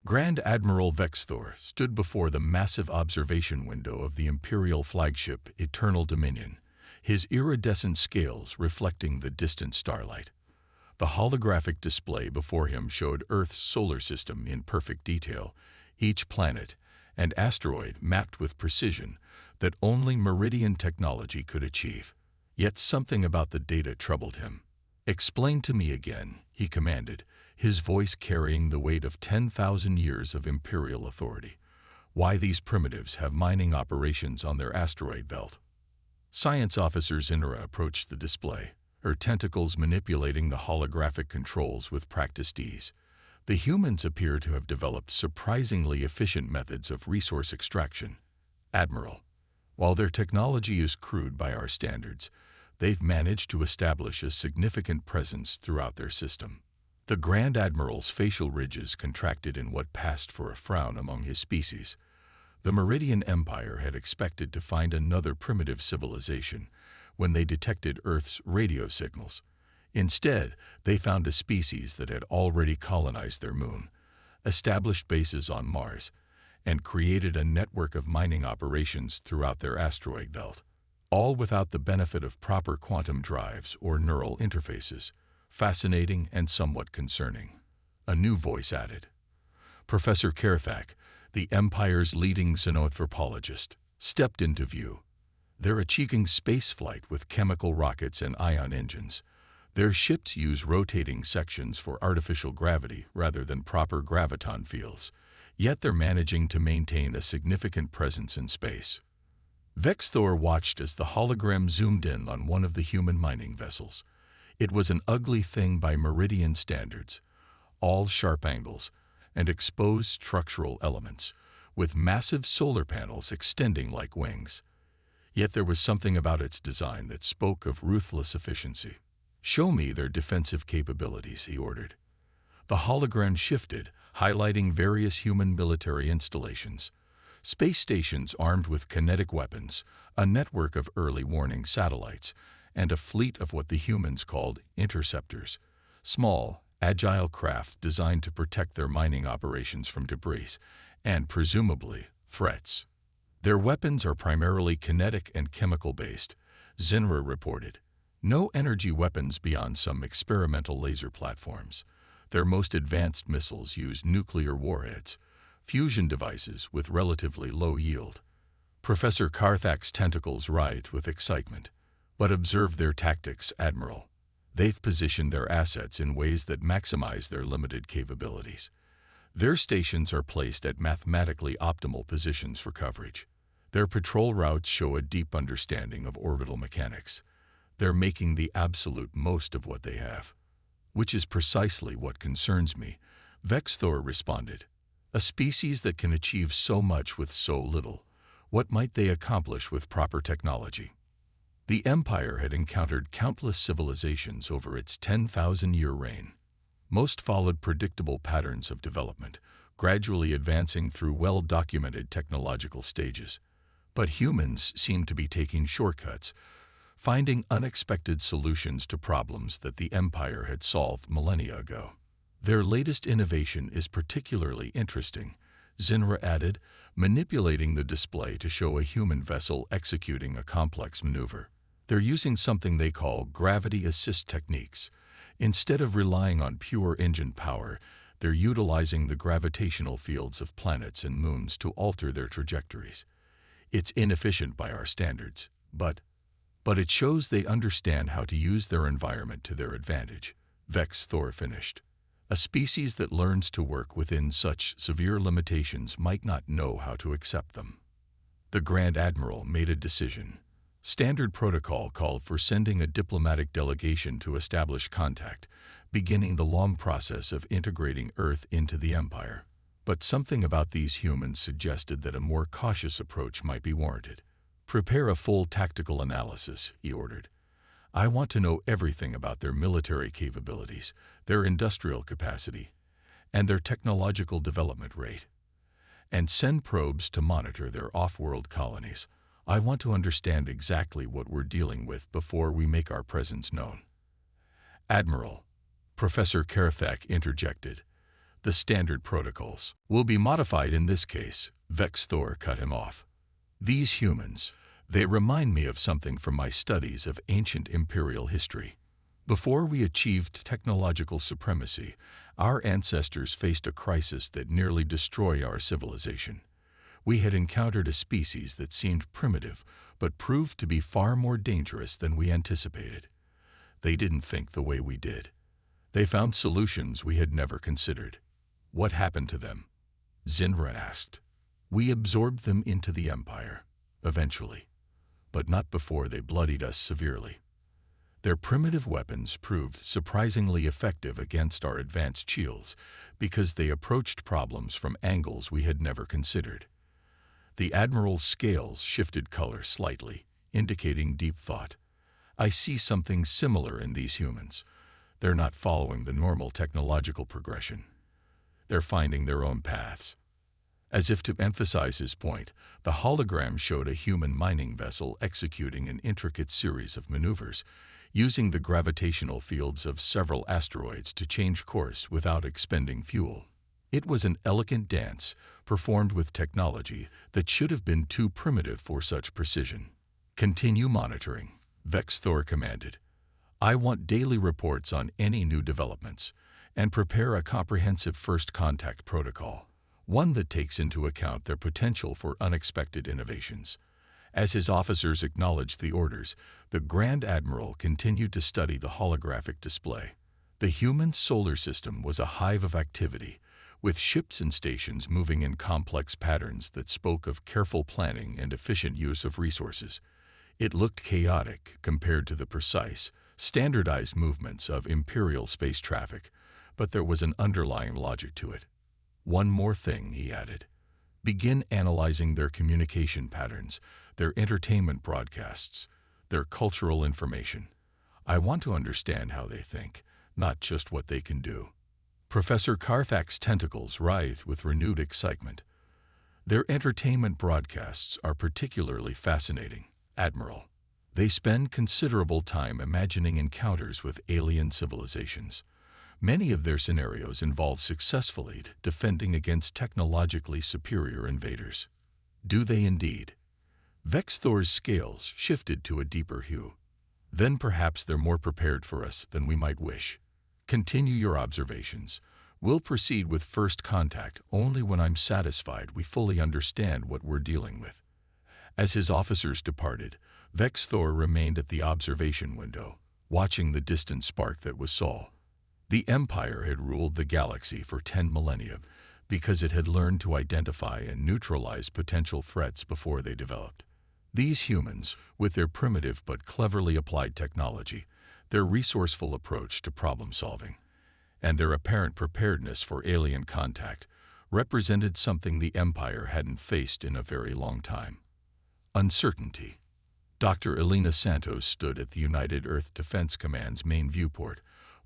Grand Admiral Vexthor stood before the massive observation window of the Imperial flagship Eternal Dominion, his iridescent scales reflecting the distant starlight. The holographic display before him showed Earth's solar system in perfect detail, each planet and asteroid mapped with precision that only Meridian technology could achieve. Yet something about the data troubled him. "Explain to me again," he commanded, his voice carrying the weight of 10,000 years of Imperial authority, "why these primitives have mining operations on their asteroid belt." Science Officer Zinra approached the display, her tentacles manipulating the holographic controls with practiced ease. The humans appear to have developed surprisingly efficient methods of resource extraction. "Admiral, while their technology is crude by our standards, they've managed to establish a significant presence throughout their system." The Grand Admiral's facial ridges contracted in what passed for a frown among his species. The Meridian Empire had expected to find another primitive civilization when they detected Earth's radio signals. Instead, they found a species that had already colonized their moon, established bases on Mars, and created a network of mining operations throughout their asteroid belt, all without the benefit of proper quantum drives or neural interfaces. Fascinating and somewhat concerning. A new voice added. Professor Kerthak, the Empire's leading xenoanthropologist, stepped into view. They're achieving spaceflight with chemical rockets and ion engines. Their ships use rotating sections for artificial gravity rather than proper graviton fields, yet they're managing to maintain a significant presence in space. Vexthor watched as the hologram zoomed in on one of the human mining vessels. It was an ugly thing by Meridian standards, all sharp angles and exposed structural elements, with massive solar panels extending like wings. Yet there was something about its design that spoke of ruthless efficiency. "Show me their defensive capabilities," he ordered. The hologram shifted, highlighting various human military installations. Space stations armed with kinetic weapons, a network of early warning satellites, and a fleet of what the humans called interceptors, small, agile craft designed to protect their mining operations from debris and, presumably, threats. "Their weapons are primarily kinetic and chemical-based," Zinra reported. "No energy weapons beyond some experimental laser platforms. Their most advanced missiles use nuclear warheads, fusion devices with relatively low yield." Professor Karthak's tentacles writhed with excitement. "But observe their tactics, Admiral. They've positioned their assets in ways that maximize their limited capabilities. Their stations are placed at mathematically optimal positions for coverage. Their patrol routes show a deep understanding of orbital mechanics. They're making the absolute most of what they have." "Which is precisely what concerns me," Vexthor responded. "A species that can achieve so much with so little. What might they accomplish with proper technology?" The Empire had encountered countless civilizations over its 10,000-year reign. Most followed predictable patterns of development, gradually advancing through well-documented technological stages. But humans seemed to be taking shortcuts, finding unexpected solutions to problems that the Empire had solved millennia ago. "Their latest innovation is particularly interesting," Zinra added, manipulating the display to show a human vessel executing a complex maneuver. "They're using something they call gravity assist techniques. Instead of relying on pure engine power, they're utilizing the gravitational fields of planets and moons to alter their trajectories. It's inefficient by our standards, but it shows they understand how to use their environment to their advantage," Vexthor finished. "A species that learns to work within such severe limitations might not know how to accept them." The Grand Admiral made a decision. Standard protocol called for sending a diplomatic delegation to establish contact, beginning the long process of integrating Earth into the Empire. But something about these humans suggested that a more cautious approach might be warranted. "Prepare a full tactical analysis," he ordered. "I want to know everything about their military capabilities, their industrial capacity, and their technological development rate. And send probes to monitor their off-world colonies. I want to understand exactly what we're dealing with before we make our presence known." "Admiral," Professor Kerthak interjected, The standard protocols will be modified in this case. Vex Thor cut him off. These humans, they remind me of something from my studies of ancient imperial history. Before we achieved technological supremacy, our ancestors faced a crisis that nearly destroyed our civilization. We had encountered a species that seemed primitive, but proved to be far more dangerous than we anticipated. They didn't think the way we did. They found solutions we had never considered. What happened to them? Zinra asked. We absorbed them into the Empire, eventually, but not before they bloodied us severely. Their primitive weapons proved surprisingly effective against our advanced shields because they approached problems from angles we had never considered. The Admiral's scales shifted color slightly, indicating deep thought. I see something similar in these humans. They're not following the normal technological progression. They're finding their own paths. As if to emphasize his point, the hologram showed a human mining vessel executing an intricate series of maneuvers, using the gravitational fields of several asteroids to change course without expending fuel. It was an elegant dance, performed with technology that should have been too primitive for such precision. Continue monitoring, Vex Thor commanded. I want daily reports on any new developments, and prepare a comprehensive first contact protocol, one that takes into account their potential for unexpected innovations. As his officers acknowledged the orders, the Grand Admiral continued to study the holographic display. The human solar system was a hive of activity, with ships and stations moving in complex patterns that spoke of careful planning and efficient use of resources. It looked chaotic compared to the precise, standardized movements of Imperial space traffic, but there was an underlying logic to it. One more thing, he added. Begin analyzing their communication patterns, their entertainment broadcasts, their cultural information. I want to understand how they think, not just what they can do. Professor Carfax's tentacles writhed with renewed excitement. Their entertainment broadcasts are particularly fascinating, Admiral. They spend considerable time imagining encounters with alien civilizations. Many of their scenarios involve successfully defending against technologically superior invaders. Do they indeed? Vex Thor's scales shifted to a deeper hue. Then perhaps they're more prepared for us than we might wish. Continue your observations. We'll proceed with first contact only when I'm satisfied we fully understand what we're dealing with. As his officers departed, Vex Thor remained at the observation window, watching the distant spark that was Sol. The Empire had ruled the galaxy for 10 millennia because it had learned to identify and neutralize potential threats before they developed. These humans, with their primitive but cleverly applied technology, their resourceful approach to problem-solving, and their apparent preparedness for alien contact, represented something the Empire hadn't faced in a very long time. Uncertainty. Dr. Elena Santos stood at the United Earth Defense Command's main viewport,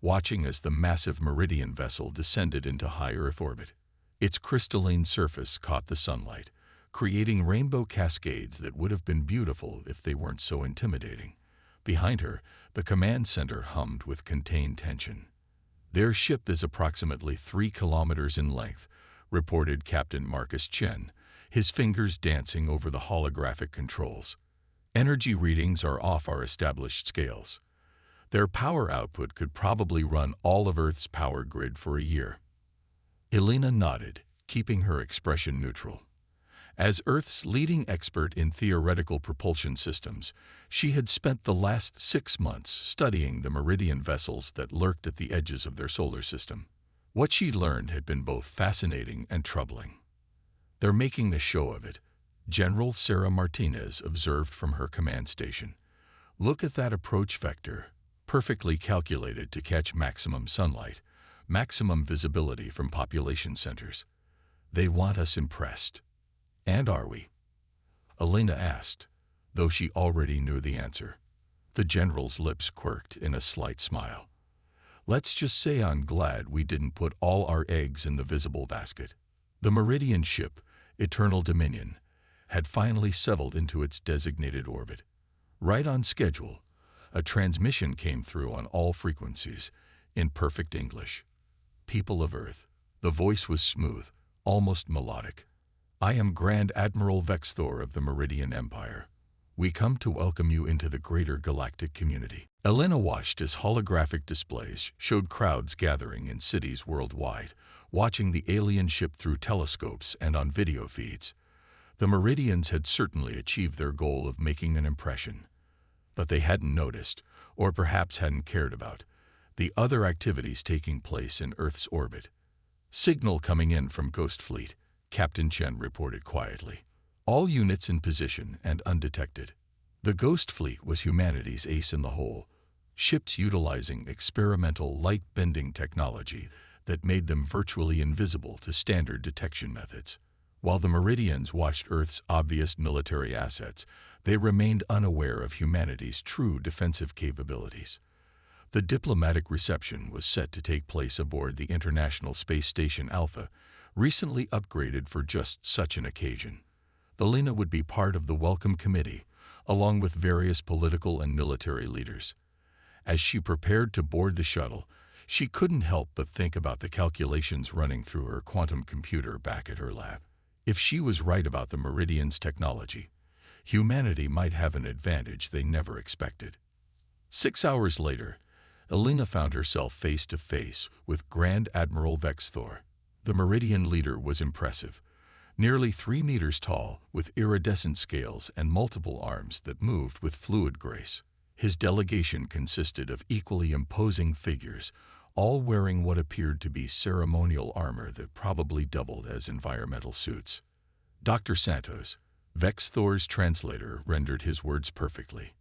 watching as the massive Meridian vessel descended into high Earth orbit. Its crystalline surface caught the sunlight, creating rainbow cascades that would have been beautiful if they weren't so intimidating. Behind her, the command center hummed with contained tension. Their ship is approximately 3 kilometers in length, reported Captain Marcus Chen, his fingers dancing over the holographic controls. Energy readings are off our established scales. Their power output could probably run all of Earth's power grid for a year. Elena nodded, keeping her expression neutral. As Earth's leading expert in theoretical propulsion systems, she had spent the last 6 months studying the Meridian vessels that lurked at the edges of their solar system. What she learned had been both fascinating and troubling. "They're making a show of it," General Sarah Martinez observed from her command station. "Look at that approach vector, perfectly calculated to catch maximum sunlight, maximum visibility from population centers. They want us impressed." "And are we?" Elena asked, though she already knew the answer. The general's lips quirked in a slight smile. "Let's just say I'm glad we didn't put all our eggs in the visible basket." The Meridian ship, Eternal Dominion, had finally settled into its designated orbit. Right on schedule, a transmission came through on all frequencies, in perfect English. "People of Earth, The voice was smooth, almost melodic. "I am Grand Admiral Vexthor of the Meridian Empire. We come to welcome you into the greater galactic community." Elena watched as holographic displays showed crowds gathering in cities worldwide, watching the alien ship through telescopes and on video feeds. The Meridians had certainly achieved their goal of making an impression. But they hadn't noticed, or perhaps hadn't cared about, the other activities taking place in Earth's orbit. "Signal coming in from Ghost Fleet," Captain Chen reported quietly. "All units in position and undetected." The Ghost Fleet was humanity's ace in the hole, ships utilizing experimental light-bending technology that made them virtually invisible to standard detection methods. While the Meridians watched Earth's obvious military assets, they remained unaware of humanity's true defensive capabilities. The diplomatic reception was set to take place aboard the International Space Station Alpha, recently upgraded for just such an occasion. Elena would be part of the welcome committee, along with various political and military leaders. As she prepared to board the shuttle, she couldn't help but think about the calculations running through her quantum computer back at her lab. If she was right about the Meridian's technology, humanity might have an advantage they never expected. 6 hours later, Elena found herself face to face with Grand Admiral Vexthor. The Meridian leader was impressive, nearly 3 meters tall, with iridescent scales and multiple arms that moved with fluid grace. His delegation consisted of equally imposing figures, all wearing what appeared to be ceremonial armor that probably doubled as environmental suits. Dr. Santos, Vexthor's translator, rendered his words perfectly.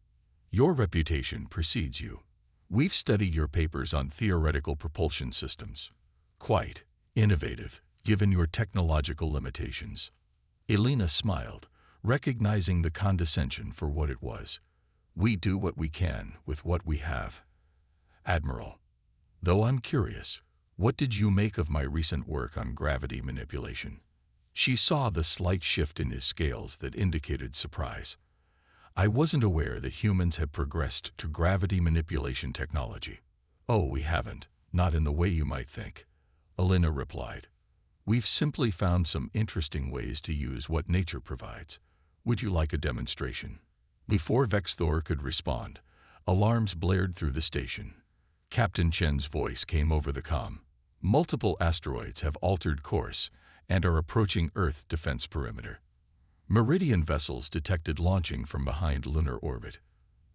"Your reputation precedes you. We've studied your papers on theoretical propulsion systems. Quite innovative, given your technological limitations." Elena smiled, recognizing the condescension for what it was. "We do what we can with what we have, Admiral. Though I'm curious, what did you make of my recent work on gravity manipulation?" She saw the slight shift in his scales that indicated surprise. "I wasn't aware that humans had progressed to gravity manipulation technology." "Oh, we haven't, not in the way you might think," Elena replied. "We've simply found some interesting ways to use what nature provides. Would you like a demonstration?" Before Vexthor could respond, alarms blared through the station. Captain Chen's voice came over the comm. "Multiple asteroids have altered course and are approaching Earth defense perimeter. Meridian vessels detected launching from behind lunar orbit."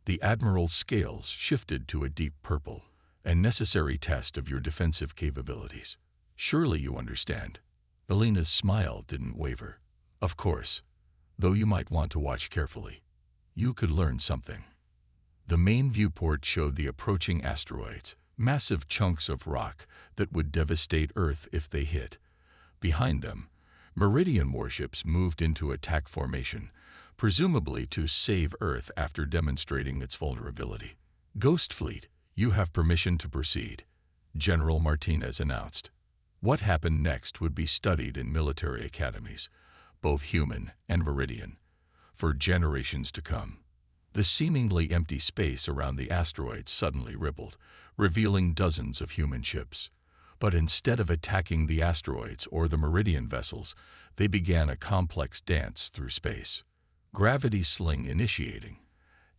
The Admiral's scales shifted to a deep purple, a necessary test of your defensive capabilities. "Surely you understand." Elena's smile didn't waver. "Of course, though you might want to watch carefully. You could learn something." The main viewport showed the approaching asteroids, massive chunks of rock that would devastate Earth if they hit. Behind them, Meridian warships moved into attack formation, presumably to save Earth after demonstrating its vulnerability. "Ghost Fleet, you have permission to proceed," General Martinez announced. What happened next would be studied in military academies, both human and Meridian, for generations to come. The seemingly empty space around the asteroid suddenly rippled, revealing dozens of human ships. But instead of attacking the asteroids or the Meridian vessels, they began a complex dance through space. "Gravity sling initiating,"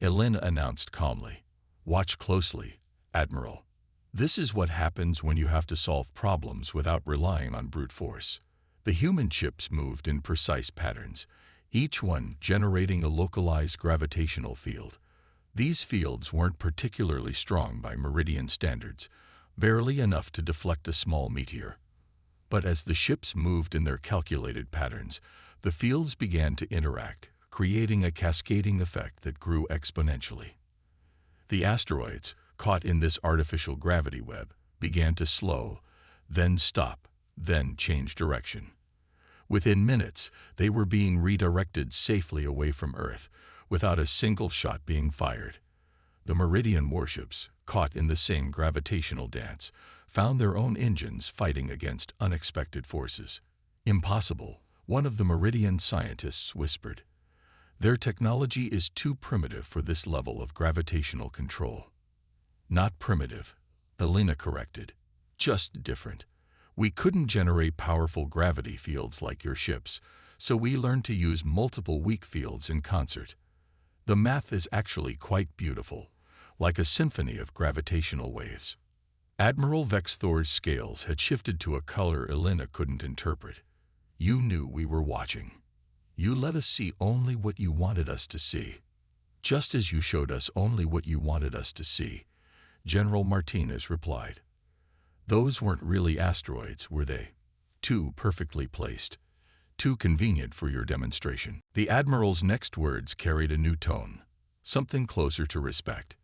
Elena announced calmly. "Watch closely, Admiral. This is what happens when you have to solve problems without relying on brute force." The human ships moved in precise patterns, each one generating a localized gravitational field. These fields weren't particularly strong by Meridian standards, barely enough to deflect a small meteor. But as the ships moved in their calculated patterns, the fields began to interact, creating a cascading effect that grew exponentially. The asteroids, caught in this artificial gravity web, began to slow, then stop, then change direction. Within minutes, they were being redirected safely away from Earth, without a single shot being fired. The Meridian warships, caught in the same gravitational dance, found their own engines fighting against unexpected forces. "Impossible," one of the Meridian scientists whispered. "Their technology is too primitive for this level of gravitational control." "Not primitive," Elena corrected. "Just different. We couldn't generate powerful gravity fields like your ships, so we learned to use multiple weak fields in concert. The math is actually quite beautiful, like a symphony of gravitational waves. Admiral Vexthor's scales had shifted to a color Elena couldn't interpret. You knew we were watching. You let us see only what you wanted us to see. Just as you showed us only what you wanted us to see, General Martinez replied. Those weren't really asteroids, were they? Too perfectly placed. Too convenient for your demonstration. The Admiral's next words carried a new tone, something closer to respect.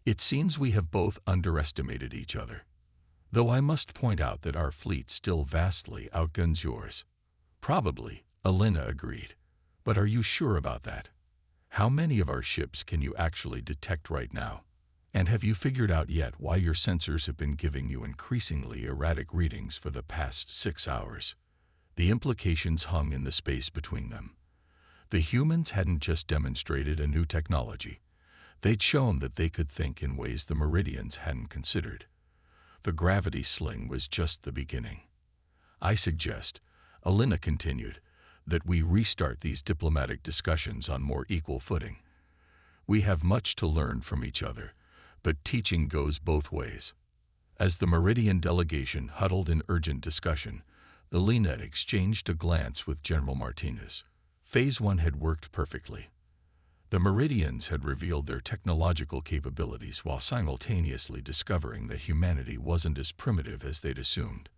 It seems we have both underestimated each other. Though I must point out that our fleet still vastly outguns yours. Probably, Elena agreed. But are you sure about that? How many of our ships can you actually detect right now? And have you figured out yet why your sensors have been giving you increasingly erratic readings for the past 6 hours? The implications hung in the space between them. The humans hadn't just demonstrated a new technology. They'd shown that they could think in ways the Meridians hadn't considered. The gravity sling was just the beginning. I suggest, Elena continued, that we restart these diplomatic discussions on more equal footing. We have much to learn from each other, but teaching goes both ways. As the Meridian delegation huddled in urgent discussion, Elena exchanged a glance with General Martinez. Phase 1 had worked perfectly. The Meridians had revealed their technological capabilities while simultaneously discovering that humanity wasn't as primitive as they'd assumed.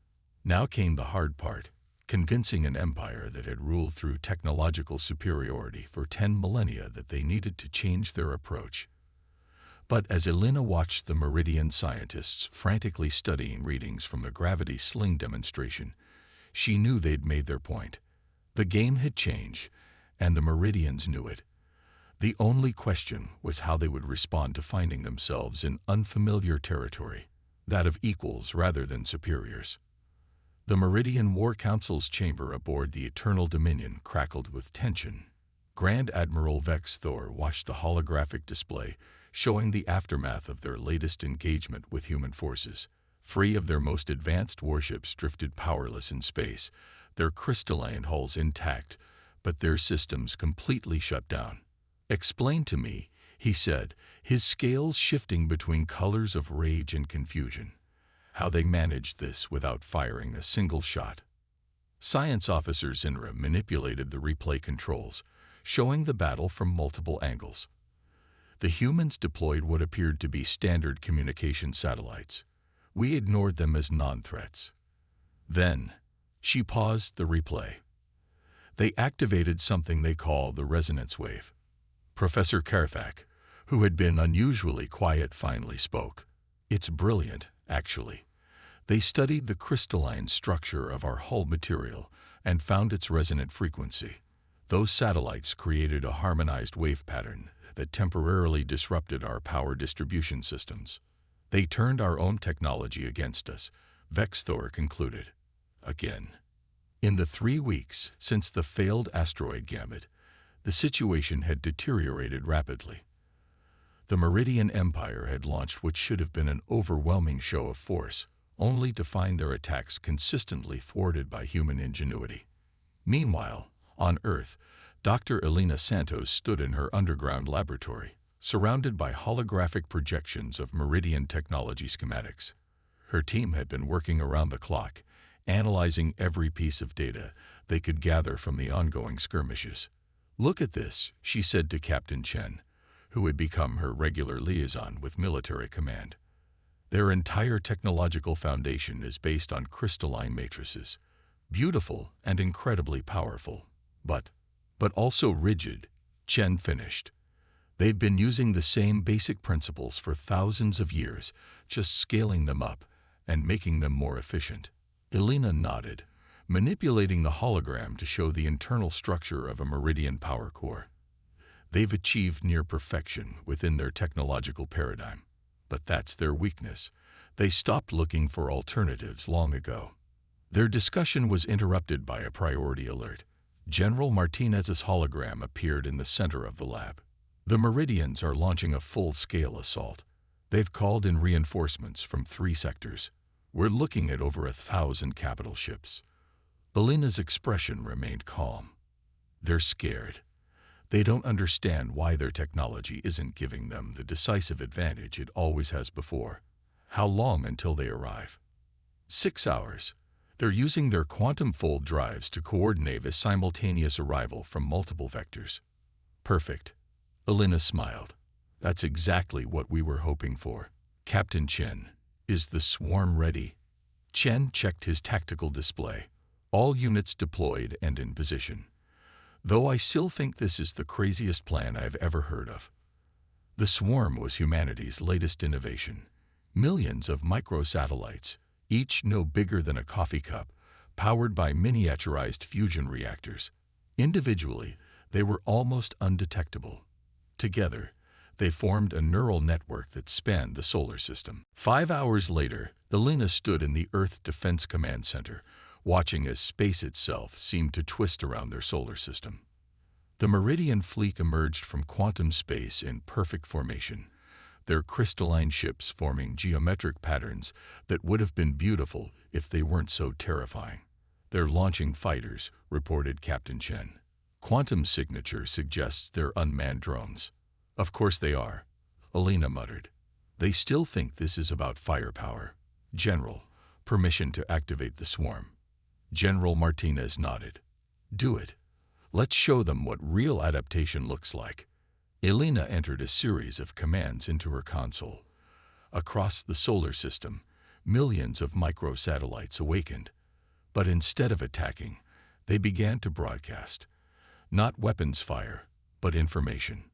Now came the hard part, convincing an empire that had ruled through technological superiority for 10 millennia that they needed to change their approach. But as Elena watched the Meridian scientists frantically studying readings from the gravity sling demonstration, she knew they'd made their point. The game had changed, and the Meridians knew it. The only question was how they would respond to finding themselves in unfamiliar territory, that of equals rather than superiors. The Meridian War Council's chamber aboard the Eternal Dominion crackled with tension. Grand Admiral Vexthor watched the holographic display, showing the aftermath of their latest engagement with human forces. 3 of their most advanced warships drifted powerless in space, their crystalline hulls intact, but their systems completely shut down. Explain to me, he said, his scales shifting between colors of rage and confusion, how they managed this without firing a single shot. Science officer Zinra manipulated the replay controls, showing the battle from multiple angles. The humans deployed what appeared to be standard communication satellites. We ignored them as non-threats. Then, she paused the replay. They activated something they call the resonance wave. Professor Karthak, who had been unusually quiet, finally spoke. It's brilliant, actually. They studied the crystalline structure of our hull material and found its resonant frequency. Those satellites created a harmonized wave pattern that temporarily disrupted our power distribution systems. They turned our own technology against us, Vexthor concluded. Again. In the 3 weeks since the failed asteroid gambit, the situation had deteriorated rapidly. The Meridian Empire had launched what should have been an overwhelming show of force, only to find their attacks consistently thwarted by human ingenuity. Meanwhile, on Earth, Dr. Elena Santos stood in her underground laboratory, surrounded by holographic projections of Meridian technology schematics. Her team had been working around the clock, analyzing every piece of data they could gather from the ongoing skirmishes. "Look at this," she said to Captain Chen, who had become her regular liaison with military command. "Their entire technological foundation is based on crystalline matrices, beautiful and incredibly powerful, but also rigid," Chen finished. "They've been using the same basic principles for thousands of years, just scaling them up and making them more efficient." Elena nodded, manipulating the hologram to show the internal structure of a Meridian power core. They've achieved near perfection within their technological paradigm. But that's their weakness. They stopped looking for alternatives long ago. Their discussion was interrupted by a priority alert. General Martinez's hologram appeared in the center of the lab. The Meridians are launching a full-scale assault. They've called in reinforcements from 3 sectors. We're looking at over 1,000 capital ships. Elena's expression remained calm. They're scared. They don't understand why their technology isn't giving them the decisive advantage it always has before. How long until they arrive? 6 hours. They're using their quantum fold drives to coordinate a simultaneous arrival from multiple vectors. Perfect. Elena smiled. That's exactly what we were hoping for. Captain Chen, is the swarm ready? Chen checked his tactical display. All units deployed and in position. Though I still think this is the craziest plan I've ever heard of. The swarm was humanity's latest innovation. Millions of microsatellites, each no bigger than a coffee cup, powered by miniaturized fusion reactors. Individually, they were almost undetectable. Together, they formed a neural network that spanned the solar system. 5 hours later, Elena stood in the Earth Defense Command Center, watching as space itself seemed to twist around their solar system. The Meridian fleet emerged from quantum space in perfect formation, their crystalline ships forming geometric patterns that would have been beautiful if they weren't so terrifying. They're launching fighters, reported Captain Chen. Quantum signature suggests they're unmanned drones. Of course they are, Elena muttered. They still think this is about firepower. General, permission to activate the swarm. General Martinez nodded. Do it. Let's show them what real adaptation looks like. Elena entered a series of commands into her console. Across the solar system, millions of microsatellites awakened. But instead of attacking, they began to broadcast. Not weapons fire, but information.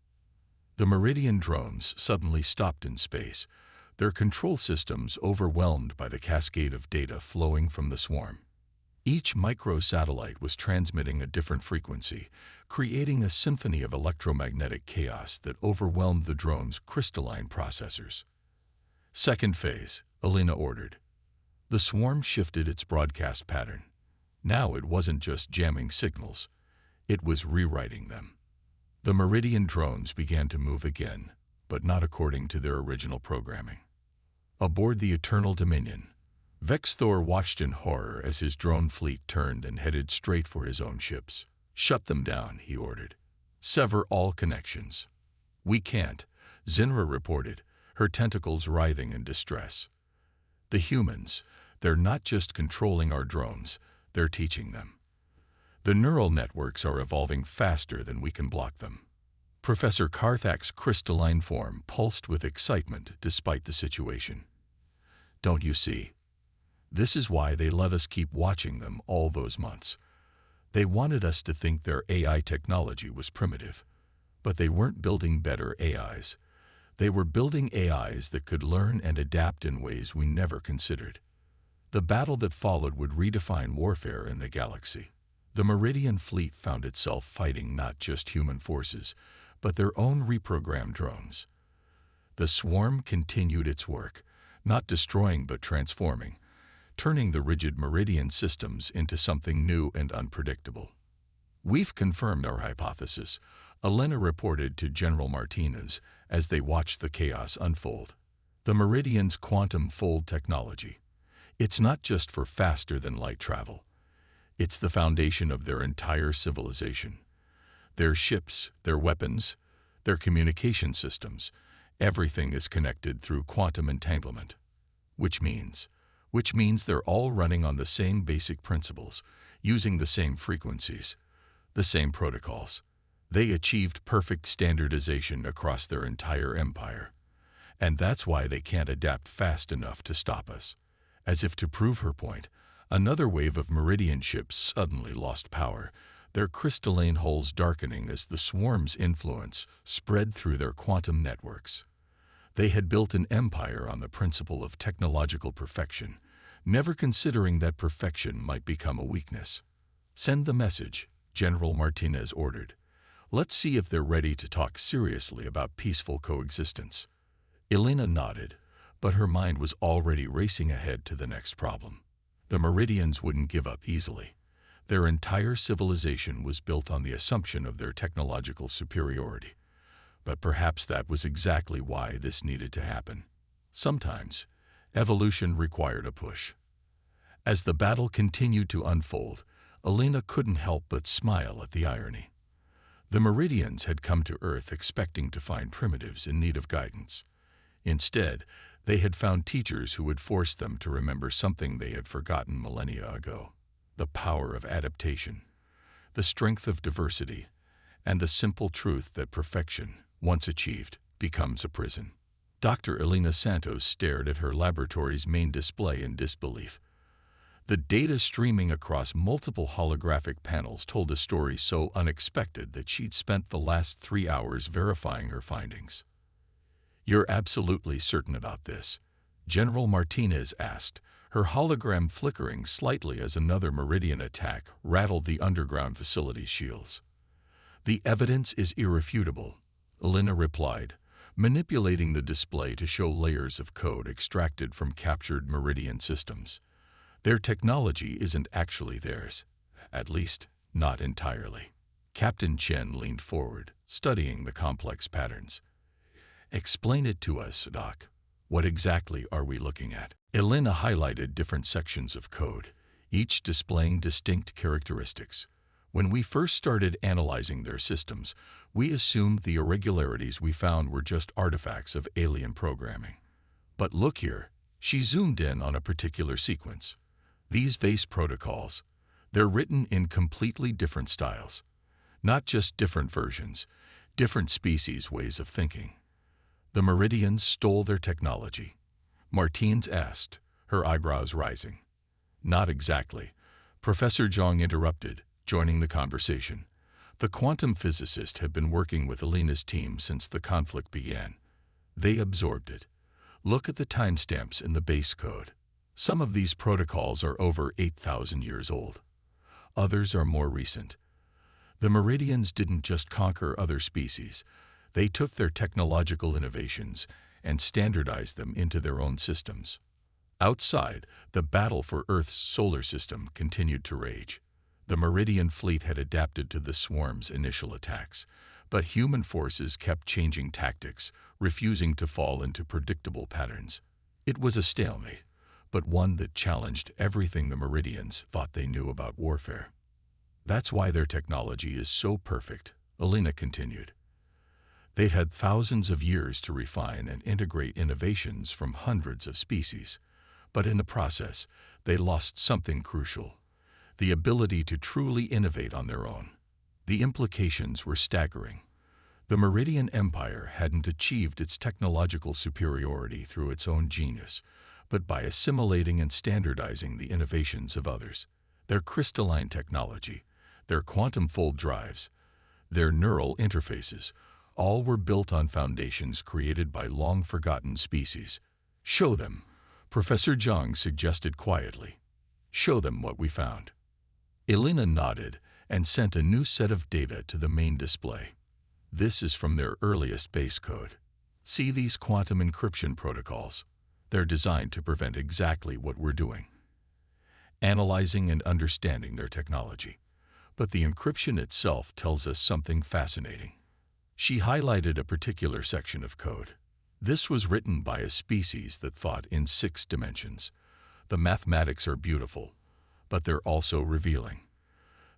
The Meridian drones suddenly stopped in space, their control systems overwhelmed by the cascade of data flowing from the swarm. Each microsatellite was transmitting a different frequency, creating a symphony of electromagnetic chaos that overwhelmed the drone's crystalline processors. Second phase, Elena ordered. The swarm shifted its broadcast pattern. Now it wasn't just jamming signals, it was rewriting them. The Meridian drones began to move again, but not according to their original programming. Aboard the Eternal Dominion, Vexthor watched in horror as his drone fleet turned and headed straight for his own ships. Shut them down, he ordered. Sever all connections. We can't, Zinra reported, her tentacles writhing in distress. The humans, they're not just controlling our drones, they're teaching them. The neural networks are evolving faster than we can block them. Professor Karthak's crystalline form pulsed with excitement despite the situation. Don't you see? This is why they let us keep watching them all those months. They wanted us to think their AI technology was primitive. But they weren't building better AIs. They were building AIs that could learn and adapt in ways we never considered. The battle that followed would redefine warfare in the galaxy. The Meridian fleet found itself fighting not just human forces, but their own reprogrammed drones. The swarm continued its work, not destroying but transforming, turning the rigid Meridian systems into something new and unpredictable. We've confirmed our hypothesis, Elena reported to General Martinez as they watched the chaos unfold. The Meridian's quantum fold technology. It's not just for faster-than-light travel. It's the foundation of their entire civilization. Their ships, their weapons, their communication systems, everything is connected through quantum entanglement. Which means they're all running on the same basic principles, using the same frequencies, the same protocols. They achieved perfect standardization across their entire empire. And that's why they can't adapt fast enough to stop us. As if to prove her point, another wave of Meridian ships suddenly lost power, their crystalline hulls darkening as the swarm's influence spread through their quantum networks. They had built an empire on the principle of technological perfection, never considering that perfection might become a weakness. Send the message, General Martinez ordered. Let's see if they're ready to talk seriously about peaceful coexistence. Elena nodded, but her mind was already racing ahead to the next problem. The Meridians wouldn't give up easily. Their entire civilization was built on the assumption of their technological superiority. But perhaps that was exactly why this needed to happen. Sometimes, Evolution required a push. As the battle continued to unfold, Elena couldn't help but smile at the irony. The Meridians had come to Earth expecting to find primitives in need of guidance. Instead, they had found teachers who would force them to remember something they had forgotten millennia ago: the power of adaptation, the strength of diversity, and the simple truth that perfection, once achieved, becomes a prison. Dr. Elena Santos stared at her laboratory's main display in disbelief. The data streaming across multiple holographic panels told a story so unexpected that she'd spent the last 3 hours verifying her findings. "You're absolutely certain about this?" General Martinez asked, her hologram flickering slightly as another Meridian attack rattled the underground facility's shields. "The evidence is irrefutable," Elena replied, manipulating the display to show layers of code extracted from captured Meridian systems. "Their technology isn't actually theirs. At least, not entirely." Captain Chen leaned forward, studying the complex patterns. "Explain it to us, Doc. What exactly are we looking at?" Elena highlighted different sections of code, each displaying distinct characteristics. "When we first started analyzing their systems, we assumed the irregularities we found were just artifacts of alien programming. But look here," she zoomed in on a particular sequence. "These base protocols, they're written in completely different styles. Not just different versions, different species' ways of thinking." "The Meridians stole their technology?" Martins asked, her eyebrows rising. "Not exactly," Professor Zhang interrupted, joining the conversation. "The quantum physicist had been working with Elena's team since the conflict began. They absorbed it. Look at the timestamps in the base code. Some of these protocols are over 8,000 years old. Others are more recent. The Meridians didn't just conquer other species. They took their technological innovations and standardized them into their own systems." Outside, the battle for Earth's solar system continued to rage. The Meridian fleet had adapted to the swarm's initial attacks, but human forces kept changing tactics, refusing to fall into predictable patterns. It was a stalemate, but one that challenged everything the Meridians thought they knew about warfare. "That's why their technology is so perfect," Elena continued. "They'd had thousands of years to refine and integrate innovations from hundreds of species, but in the process, they lost something crucial: the ability to truly innovate on their own." The implications were staggering. The Meridian Empire hadn't achieved its technological superiority through its own genius, but by assimilating and standardizing the innovations of others. Their crystalline technology, their quantum fold drives, their neural interfaces, all were built on foundations created by long-forgotten species. "Show them," Professor Zhang suggested quietly. "Show them what we found." Elena nodded and sent a new set of data to the main display. "This is from their earliest base code. See these quantum encryption protocols? They're designed to prevent exactly what we're doing: analyzing and understanding their technology. But the encryption itself tells us something fascinating." She highlighted a particular section of code. "This was written by a species that thought in 6 dimensions. The mathematics are beautiful, but they're also revealing.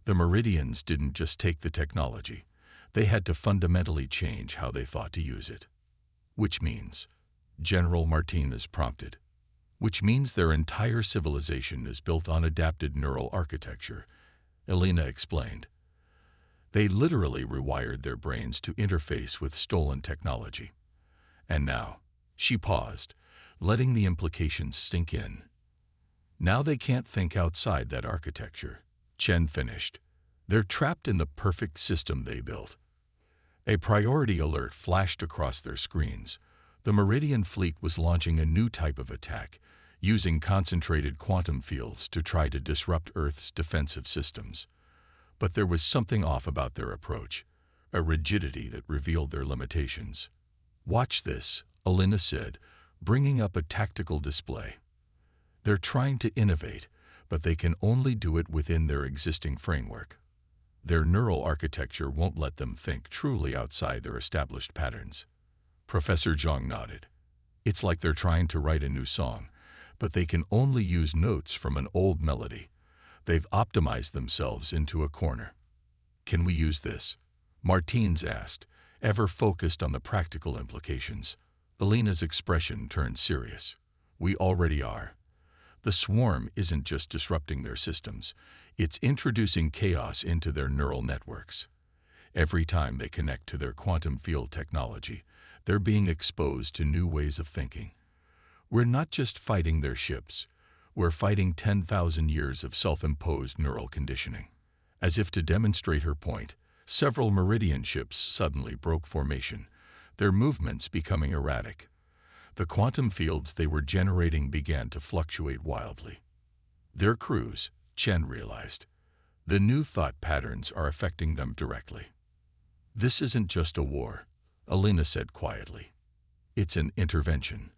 The Meridians didn't just take the technology. They had to fundamentally change how they thought to use it." "Which means," General Martinez prompted, "which means their entire civilization is built on adapted neural architecture," Elena explained. "They literally rewired their brains to interface with stolen technology. And now," she paused, letting the implications sink in, "now they can't think outside that architecture." Chen finished. "They're trapped in the perfect system they built." A priority alert flashed across their screens. The Meridian fleet was launching a new type of attack, using concentrated quantum fields to try to disrupt Earth's defensive systems. But there was something off about their approach, a rigidity that revealed their limitations. "Watch this," Elena said, bringing up a tactical display. "They're trying to innovate, but they can only do it within their existing framework. Their neural architecture won't let them think truly outside their established patterns." Professor Zhang nodded. "It's like they're trying to write a new song, but they can only use notes from an old melody. They've optimized themselves into a corner. Can we use this? Martins asked, ever focused on the practical implications. Alina's expression turned serious. We already are. The swarm isn't just disrupting their systems, it's introducing chaos into their neural networks. Every time they connect to their quantum field technology, they're being exposed to new ways of thinking. We're not just fighting their ships, we're fighting 10,000 years of self-imposed neural conditioning. As if to demonstrate her point, several Meridian ships suddenly broke formation, their movements becoming erratic. The quantum fields they were generating began to fluctuate wildly. Their crews, Chen realized, the new thought patterns are affecting them directly. This isn't just a war, Alina said quietly. It's an intervention.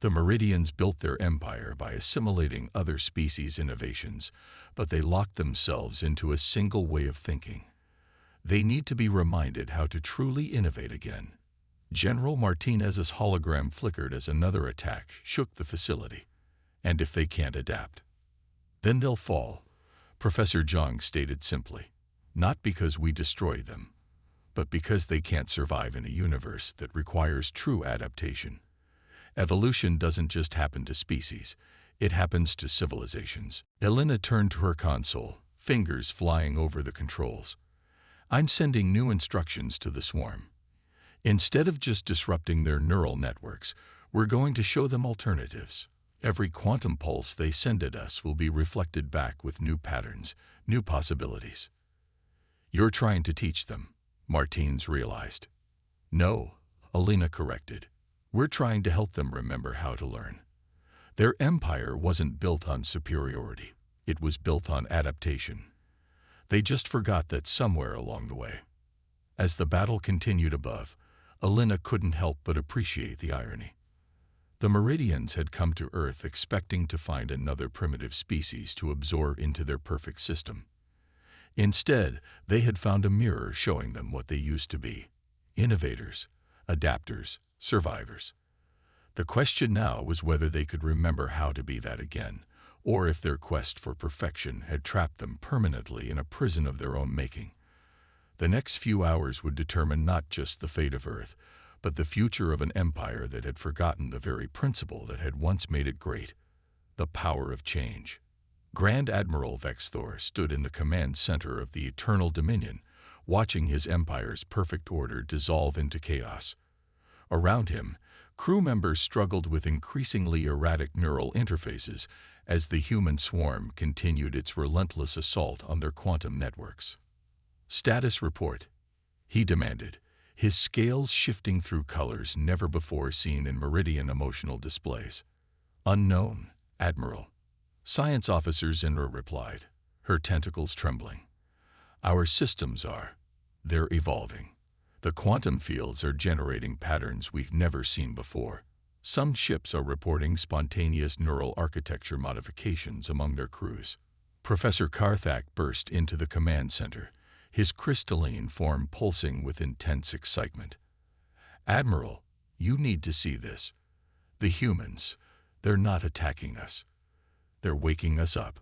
The Meridians built their empire by assimilating other species' innovations, but they locked themselves into a single way of thinking. They need to be reminded how to truly innovate again. General Martinez's hologram flickered as another attack shook the facility. And if they can't adapt, then they'll fall, Professor Zhang stated simply. Not because we destroy them, but because they can't survive in a universe that requires true adaptation. Evolution doesn't just happen to species, it happens to civilizations. Alina turned to her console, fingers flying over the controls. I'm sending new instructions to the swarm. Instead of just disrupting their neural networks, we're going to show them alternatives. Every quantum pulse they send at us will be reflected back with new patterns, new possibilities. You're trying to teach them, Martins realized. No, Alina corrected. We're trying to help them remember how to learn. Their empire wasn't built on superiority. It was built on adaptation. They just forgot that somewhere along the way. As the battle continued above, Alina couldn't help but appreciate the irony. The Meridians had come to Earth expecting to find another primitive species to absorb into their perfect system. Instead, they had found a mirror showing them what they used to be: innovators, adapters, survivors. The question now was whether they could remember how to be that again, or if their quest for perfection had trapped them permanently in a prison of their own making. The next few hours would determine not just the fate of Earth, but the future of an empire that had forgotten the very principle that had once made it great: the power of change. Grand Admiral Vexthor stood in the command center of the Eternal Dominion, watching his empire's perfect order dissolve into chaos. Around him, crew members struggled with increasingly erratic neural interfaces as the human swarm continued its relentless assault on their quantum networks. Status report, he demanded, his scales shifting through colors never before seen in Meridian emotional displays. Unknown, Admiral. Science Officer Zinra replied, her tentacles trembling. Our systems are. They're evolving. The quantum fields are generating patterns we've never seen before. Some ships are reporting spontaneous neural architecture modifications among their crews. Professor Karthak burst into the command center, his crystalline form pulsing with intense excitement. Admiral, you need to see this. The humans, they're not attacking us. They're waking us up.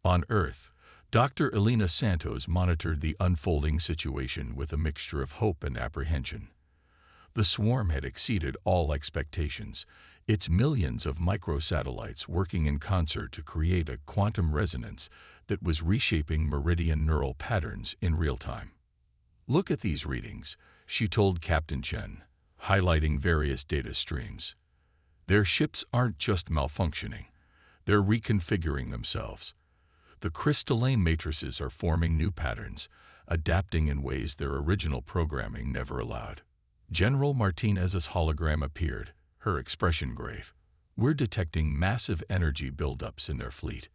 On Earth, Dr. Elena Santos monitored the unfolding situation with a mixture of hope and apprehension. The swarm had exceeded all expectations, its millions of microsatellites working in concert to create a quantum resonance that was reshaping Meridian neural patterns in real time. Look at these readings, she told Captain Chen, highlighting various data streams. Their ships aren't just malfunctioning, they're reconfiguring themselves. The crystalline matrices are forming new patterns, adapting in ways their original programming never allowed. General Martinez's hologram appeared, her expression grave. We're detecting massive energy buildups in their fleet.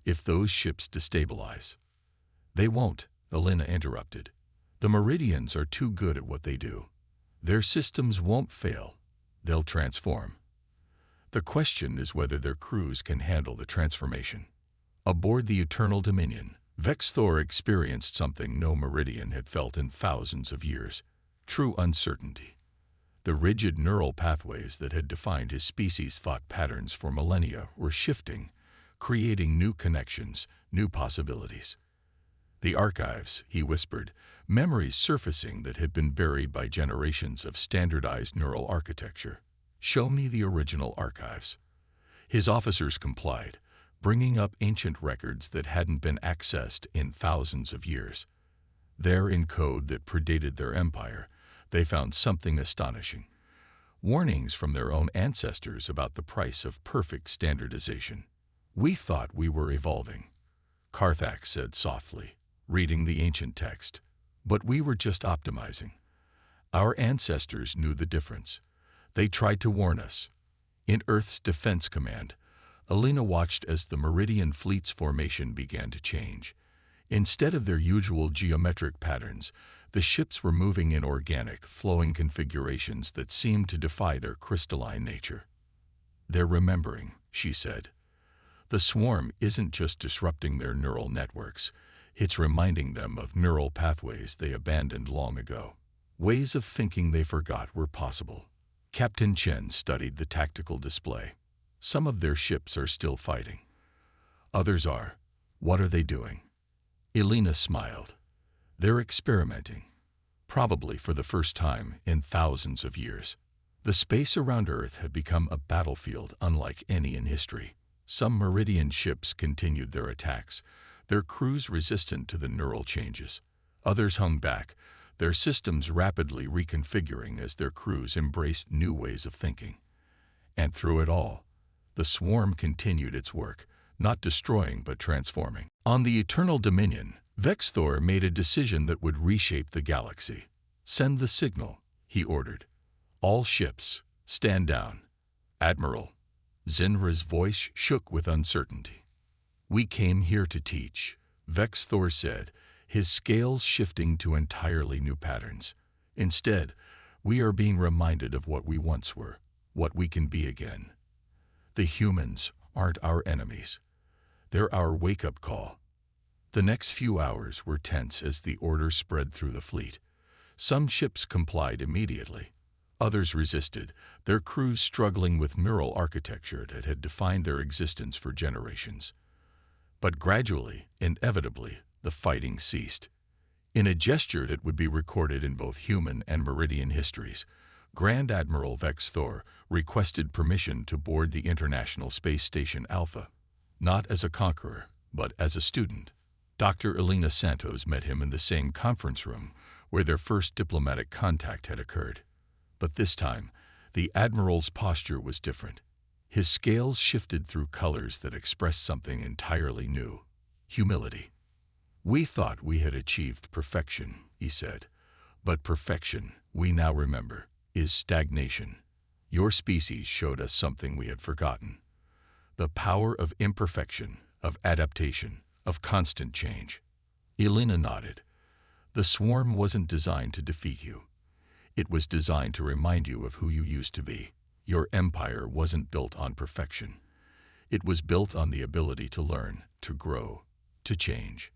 If those ships destabilize. They won't, Elena interrupted. The Meridians are too good at what they do. Their systems won't fail. They'll transform. The question is whether their crews can handle the transformation. Aboard the Eternal Dominion, Vexthor experienced something no Meridian had felt in thousands of years: true uncertainty. The rigid neural pathways that had defined his species' thought patterns for millennia were shifting, creating new connections, new possibilities. The archives, he whispered, memories surfacing that had been buried by generations of standardized neural architecture. Show me the original archives. His officers complied, bringing up ancient records that hadn't been accessed in thousands of years. There, in code that predated their empire, they found something astonishing. Warnings from their own ancestors about the price of perfect standardization. "We thought we were evolving," Carthax said softly, reading the ancient text. "But we were just optimizing." Our ancestors knew the difference. They tried to warn us. In Earth's Defense Command, Alina watched as the Meridian Fleet's formation began to change. Instead of their usual geometric patterns, the ships were moving in organic, flowing configurations that seemed to defy their crystalline nature. "They're remembering," she said. "The swarm isn't just disrupting their neural networks, it's reminding them of neural pathways they abandoned long ago. Ways of thinking they forgot were possible." Captain Chen studied the tactical display. "Some of their ships are still fighting. Others are. What are they doing?" Elena smiled. "They're experimenting. Probably for the first time in thousands of years." The space around Earth had become a battlefield unlike any in history. Some Meridian ships continued their attacks, their crews resistant to the neural changes. Others hung back, their systems rapidly reconfiguring as their crews embraced new ways of thinking. And through it all, the swarm continued its work, not destroying but transforming. On the Eternal Dominion, Vexthor made a decision that would reshape the galaxy. "Send the signal," he ordered. "All ships, stand down." "Admiral," Zinra's voice shook with uncertainty. "We came here to teach," Vexthor said, his scales shifting to entirely new patterns. "Instead, we are being reminded of what we once were, what we can be again. The humans aren't our enemies. They're our wake-up call." The next few hours were tense as the order spread through the fleet. Some ships complied immediately. Others resisted, their crews struggling with neural architecture that had defined their existence for generations. But gradually, inevitably, the fighting ceased. In a gesture that would be recorded in both human and Meridian histories, Grand Admiral Vexthor requested permission to board the International Space Station Alpha, not as a conqueror, but as a student. Dr. Elena Santos met him in the same conference room where their first diplomatic contact had occurred. But this time, the Admiral's posture was different. His scales shifted through colors that expressed something entirely new: humility. "We thought we had achieved perfection," he said. "But perfection, we now remember, is stagnation. Your species showed us something we had forgotten. The power of imperfection, of adaptation, of constant change." Elena nodded. "The swarm wasn't designed to defeat you. It was designed to remind you of who you used to be. Your empire wasn't built on perfection. It was built on the ability to learn, to grow, to change.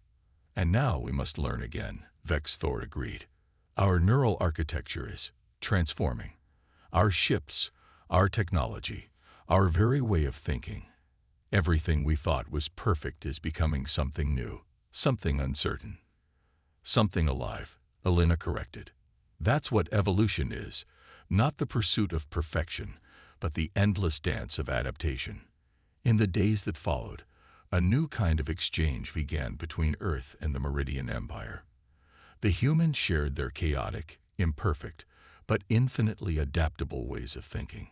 And now we must learn again," Vexthor agreed. "Our neural architecture is transforming. Our ships, our technology, our very way of thinking. Everything we thought was perfect is becoming something new, something uncertain. Something alive," Elena corrected. "That's what evolution is, not the pursuit of perfection, but the endless dance of adaptation." In the days that followed, a new kind of exchange began between Earth and the Meridian Empire. The humans shared their chaotic, imperfect, but infinitely adaptable ways of thinking.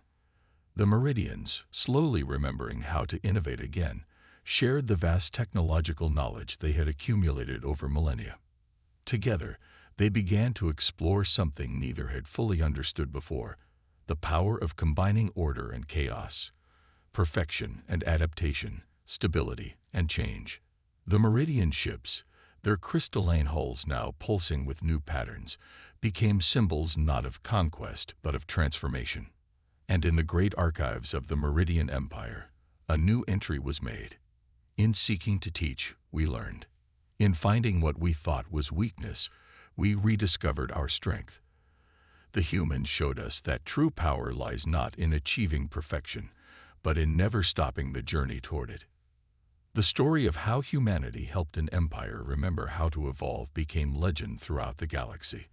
The Meridians, slowly remembering how to innovate again, shared the vast technological knowledge they had accumulated over millennia. Together, they began to explore something neither had fully understood before: the power of combining order and chaos, perfection and adaptation, stability and change. The Meridian ships, their crystalline hulls now pulsing with new patterns, became symbols not of conquest but of transformation. And in the great archives of the Meridian Empire, a new entry was made. "In seeking to teach, we learned. In finding what we thought was weakness, we rediscovered our strength." The humans showed us that true power lies not in achieving perfection, but in never stopping the journey toward it. The story of how humanity helped an empire remember how to evolve became legend throughout the galaxy.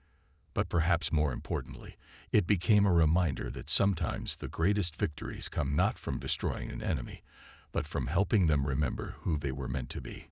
But perhaps more importantly, it became a reminder that sometimes the greatest victories come not from destroying an enemy, but from helping them remember who they were meant to be.